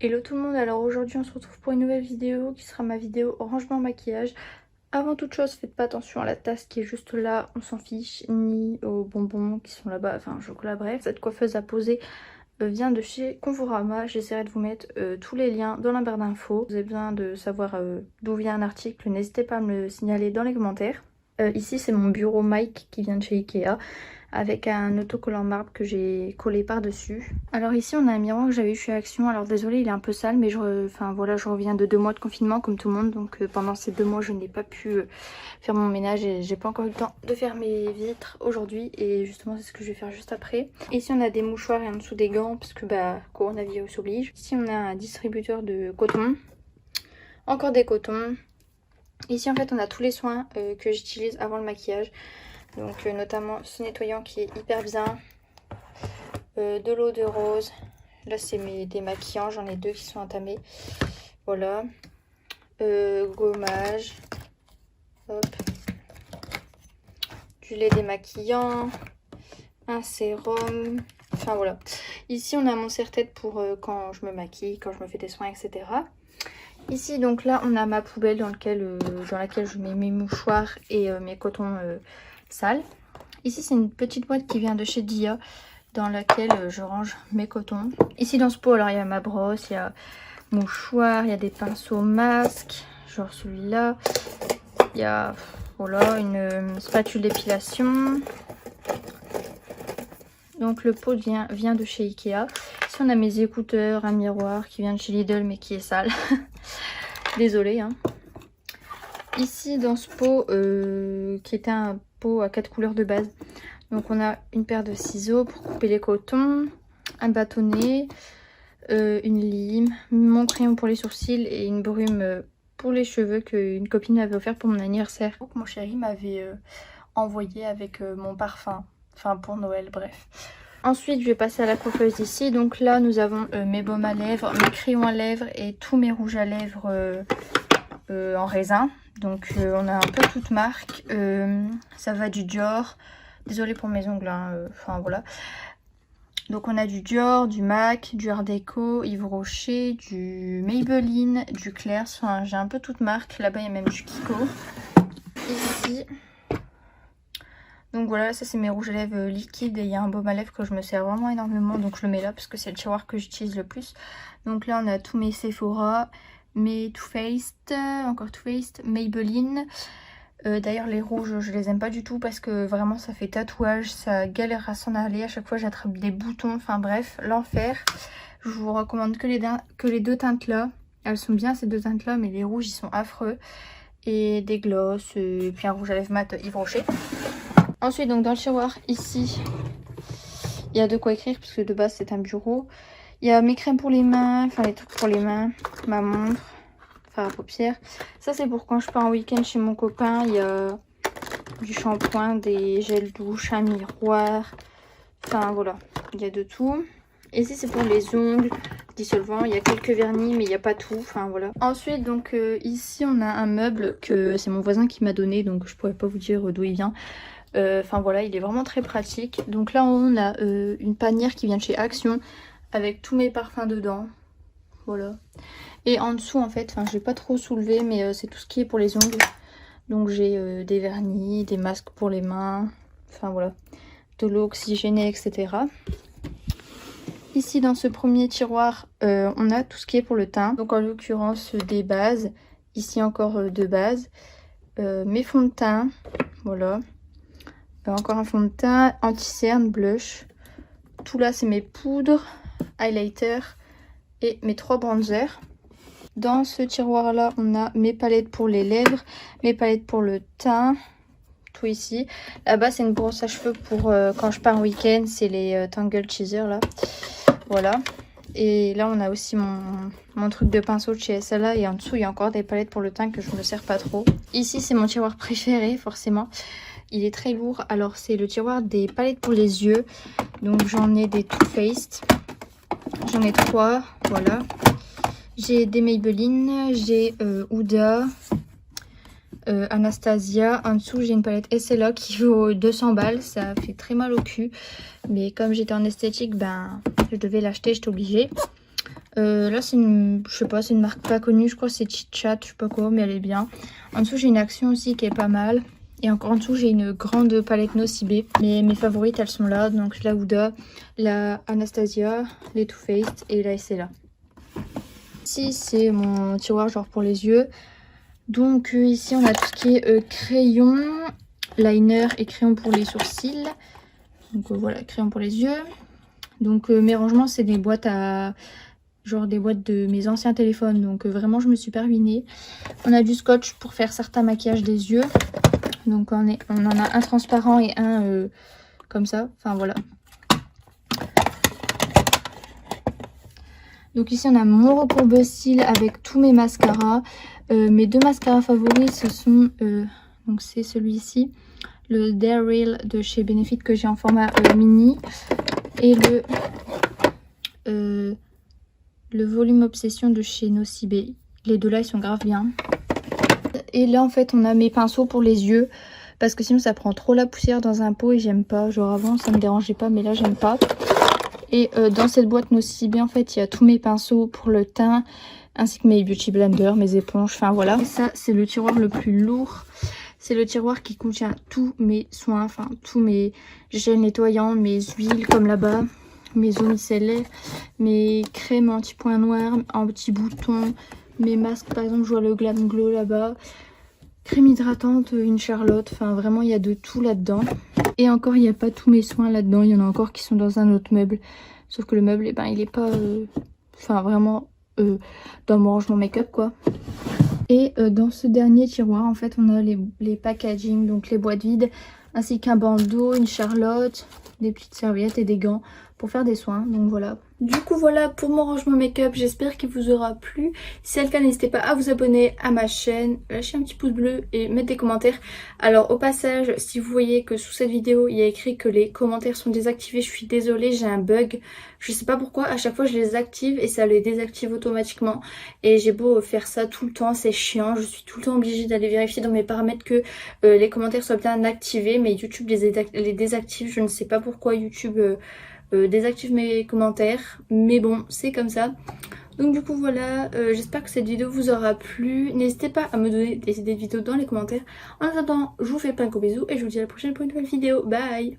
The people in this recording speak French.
Hello tout le monde, alors aujourd'hui on se retrouve pour une nouvelle vidéo qui sera ma vidéo rangement maquillage. Avant toute chose, faites pas attention à la tasse qui est juste là, on s'en fiche, ni aux bonbons qui sont là-bas, enfin chocolat, bref. Cette coiffeuse à poser vient de chez Conforama, j'essaierai de vous mettre tous les liens dans la barre d'infos. Vous avez besoin de savoir d'où vient un article, n'hésitez pas à me le signaler dans les commentaires. Ici c'est mon bureau Mike qui vient de chez Ikea, avec un autocollant marbre que j'ai collé par dessus. Alors ici on a un miroir que j'avais eu chez Action, alors désolée il est un peu sale mais enfin voilà, je reviens de 2 mois de confinement comme tout le monde, donc pendant ces 2 mois je n'ai pas pu faire mon ménage et j'ai pas encore eu le temps de faire mes vitres aujourd'hui, et justement c'est ce que je vais faire juste après. Ici on a des mouchoirs et en dessous des gants parce que coronavirus oblige. Ici on a un distributeur de coton, encore des cotons. Ici en fait on a tous les soins que j'utilise avant le maquillage. Donc notamment ce nettoyant qui est hyper bien, de l'eau de rose, là c'est mes démaquillants, j'en ai 2 qui sont entamés, voilà, gommage, hop, du lait démaquillant, un sérum, enfin voilà. Ici on a mon serre-tête pour quand je me maquille, quand je me fais des soins, etc. Ici donc là on a ma poubelle dans laquelle je mets mes mouchoirs et mes cotons sales. Ici c'est une petite boîte qui vient de chez Dia dans laquelle je range mes cotons. Ici dans ce pot, alors il y a ma brosse, il y a mouchoir, il y a des pinceaux masques, genre celui-là. Il y a voilà une spatule d'épilation. Donc le pot vient de chez Ikea. Ici on a mes écouteurs, un miroir qui vient de chez Lidl mais qui est sale. Désolée hein. Ici dans ce pot qui était un pot à 4 couleurs de base. Donc on a une paire de ciseaux pour couper les cotons, un bâtonnet, une lime, mon crayon pour les sourcils et une brume pour les cheveux qu'une copine m'avait offert pour mon anniversaire. Donc mon chéri m'avait envoyé avec mon parfum, enfin pour Noël, bref. Ensuite je vais passer à la coiffeuse ici. Donc là nous avons mes baumes à lèvres, mes crayons à lèvres et tous mes rouges à lèvres en raisin. Donc on a un peu toute marque, ça va du Dior. Désolée pour mes ongles, hein. Enfin voilà. Donc on a du Dior, du MAC, du Art Deco, Yves Rocher, du Maybelline, du Claire's. Enfin j'ai un peu toute marque. Là-bas il y a même du Kiko. Ici. Donc voilà, ça c'est mes rouges à lèvres liquides et il y a un baume à lèvres que je me sers vraiment énormément. Donc je le mets là parce que c'est le tiroir que j'utilise le plus. Donc là on a tous mes Sephora, mes Too Faced, encore Too Faced, Maybelline. D'ailleurs les rouges je les aime pas du tout parce que vraiment ça fait tatouage, ça galère à s'en aller, à chaque fois j'attrape des boutons, enfin bref, l'enfer. Je vous recommande que les 2 teintes là, elles sont bien ces 2 teintes là, mais les rouges ils sont affreux. Et des glosses, et puis un rouge à lèvres mat Yves Rocher. Ensuite donc dans le tiroir ici, il y a de quoi écrire parce que de base c'est un bureau. Il y a mes crèmes pour les mains, enfin les trucs pour les mains, ma montre, à paupières. Ça c'est pour quand je pars en week-end chez mon copain. Il y a du shampoing, des gels douche, un miroir, enfin voilà, il y a de tout. Et ici c'est pour les ongles dissolvant, il y a quelques vernis mais il n'y a pas tout, enfin voilà. Ensuite donc ici on a un meuble que c'est mon voisin qui m'a donné, donc je pourrais pas vous dire d'où il vient. Enfin voilà, il est vraiment très pratique. Donc là on a une panière qui vient de chez Action avec tous mes parfums dedans, voilà. Et en dessous en fait, enfin je vais pas trop soulever mais c'est tout ce qui est pour les ongles. Donc j'ai des vernis, des masques pour les mains, enfin voilà, de l'eau oxygénée, etc. Ici dans ce premier tiroir on a tout ce qui est pour le teint. Donc en l'occurrence des bases, ici encore 2 bases, mes fonds de teint, voilà. Encore un fond de teint, anti-cerne, blush. Tout là c'est mes poudres, highlighter et mes 3 bronzers. Dans ce tiroir là on a mes palettes pour les lèvres, mes palettes pour le teint, tout ici. Là-bas c'est une brosse à cheveux pour quand je pars en week-end, c'est les Tangle Teaser là, voilà. Et là on a aussi mon truc de pinceau de chez SLA, et en dessous il y a encore des palettes pour le teint que je me sers pas trop. Ici c'est mon tiroir préféré forcément, il est très lourd. Alors c'est le tiroir des palettes pour les yeux, donc j'en ai des Too Faced, j'en ai 3, voilà. J'ai des Maybelline, j'ai Huda, Anastasia. En dessous j'ai une palette SLA qui vaut 200 balles, ça fait très mal au cul. Mais comme j'étais en esthétique, ben je devais l'acheter, j'étais obligée. Là c'est une, je sais pas, c'est une marque pas connue, je crois que c'est Chit Chat, je sais pas quoi, mais elle est bien. En dessous j'ai une Action aussi qui est pas mal. Et encore en dessous j'ai une grande palette Nocibé. Mais mes favorites elles sont là, donc la Huda, la Anastasia, les Too Faced et la Estella. Ici c'est mon tiroir genre pour les yeux. Donc ici on a tout ce qui est crayon, liner et crayon pour les sourcils. Donc voilà, crayon pour les yeux. Donc mes rangements c'est des boîtes à... genre des boîtes de mes anciens téléphones. Donc vraiment je me suis pas ruinée. On a du scotch pour faire certains maquillages des yeux. Donc on en a un transparent et un comme ça. Enfin voilà. Donc ici on a mon recourbe cils avec tous mes mascaras. Mes deux mascaras favoris ce sont... donc c'est celui-ci. Le Daryl de chez Benefit que j'ai en format mini. Et le volume obsession de chez Nocibé. Les deux là ils sont grave bien. Et là en fait on a mes pinceaux pour les yeux. Parce que sinon ça prend trop la poussière dans un pot et j'aime pas. Genre avant ça me dérangeait pas mais là j'aime pas. Et dans cette boîte Nocibé en fait il y a tous mes pinceaux pour le teint. Ainsi que mes beauty blenders, mes éponges, enfin voilà. Et ça c'est le tiroir le plus lourd. C'est le tiroir qui contient tous mes soins, enfin tous mes gels nettoyants, mes huiles comme là-bas, mes eaux micellaires, mes crèmes anti-points noirs, anti-boutons, mes masques, par exemple je vois le Glam Glow là-bas, crème hydratante, une Charlotte, enfin vraiment il y a de tout là-dedans. Et encore il n'y a pas tous mes soins là-dedans, il y en a encore qui sont dans un autre meuble, sauf que le meuble, eh ben, il est pas, enfin vraiment dans mon rangement make-up quoi. Et dans ce dernier tiroir, en fait, on a les packaging, donc les boîtes vides, ainsi qu'un bandeau, une Charlotte, des petites serviettes et des gants pour faire des soins. Donc voilà. Du coup, voilà pour mon rangement make-up. J'espère qu'il vous aura plu. Si c'est le cas, n'hésitez pas à vous abonner à ma chaîne, lâcher un petit pouce bleu et mettre des commentaires. Alors, au passage, si vous voyez que sous cette vidéo, il y a écrit que les commentaires sont désactivés, je suis désolée, j'ai un bug. Je sais pas pourquoi, à chaque fois je les active et ça les désactive automatiquement. Et j'ai beau faire ça tout le temps, c'est chiant. Je suis tout le temps obligée d'aller vérifier dans mes paramètres que les commentaires soient bien activés. Mais YouTube les désactive, je ne sais pas pourquoi YouTube désactive mes commentaires. Mais bon, c'est comme ça. Donc du coup voilà, j'espère que cette vidéo vous aura plu. N'hésitez pas à me donner des idées de vidéos dans les commentaires. En attendant, je vous fais plein de gros bisous et je vous dis à la prochaine pour une nouvelle vidéo. Bye!